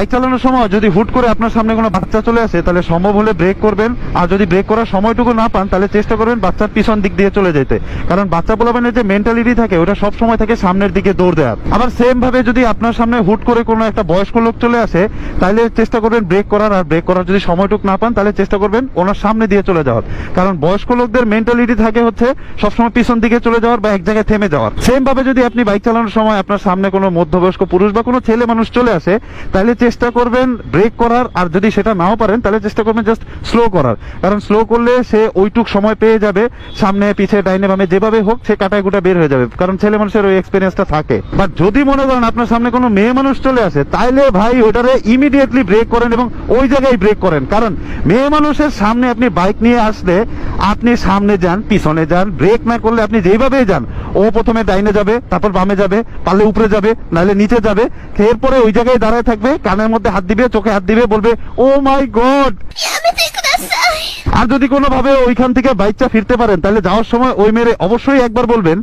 Bike চালানোর সময় যদি হুট করে আপনার সামনে কোনো বাচ্চা চলে আসে তাহলে সম্ভব হলে ব্রেক করবেন, আর যদি ব্রেক করার সময়টুকু না পান তাহলে চেষ্টা করবেন বাচ্চার পিছন দিক দিয়ে চলে যেতে, কারণ বাচ্চা পোলাপানের যে মেন্টালিটি থাকে ওটা সব সময় থাকে সামনের দিকে দৌড় দেওয়ার। আবার সেম ভাবে যদি আপনার সামনে হুট করে কোনো একটা বয়স্ক লোক চলে আসে তাহলে চেষ্টা করবেন ব্রেক করার, আর ব্রেক করার যদি সময়টুকু না পান তাহলে চেষ্টা করবেন ওনার সামনে দিয়ে চলে যাওয়ার, কারণ বয়স্ক লোকদের মেন্টালিটি থাকে হচ্ছে সবসময় পিছন দিকে চলে যাওয়ার বা এক জায়গায় থেমে যাওয়ার। সেম ভাবে যদি আপনি বাইক চালানোর সময় আপনার সামনে কোনো মধ্যবয়স্ক পুরুষ বা কোনো ছেলে মানুষ চলে আসে তাহলে চেষ্টা করবেন ব্রেক করার, আর যদি সেটা নাও পারেন তাহলে চেষ্টা করবেন জাস্ট স্লো করার, কারণ স্লো করলে সে ওইটুক সময় পেয়ে যাবে সামনে পিছে ডাইনে বামে যেভাবে হোক সে কাটায় গুটা বের হয়ে যাবে, কারণ ছেলে মানুষের ওই এক্সপিরিয়েন্সটা থাকে। বাট যদি মনে করেন আপনার সামনে কোনো মেয়ে মানুষ চলে আসে তাইলে ভাই ওটারে ইমিডিয়েটলি ব্রেক করেন এবং ওই জায়গায় ব্রেক করেন, কারণ মেয়ে মানুষের সামনে আপনি বাইক নিয়ে আসলে আপনি সামনে যান পিছনে যান, ব্রেক না করলে আপনি যেভাবে যান ও প্রথমে ডাইনে যাবে, তারপর বামে যাবে, পারলে উপরে যাবে, নাহলে নিচে যাবে, এরপরে ওই জায়গায় দাঁড়ায় থাকবে, কানের মধ্যে হাত দিবে, চোখে হাত দিবে, বলবে ও মাই গড। আর যদি কোনোভাবে ওইখান থেকে বাইকটা ফিরতে পারেন তাহলে যাওয়ার সময় ওই মেরে অবশ্যই একবার বলবেন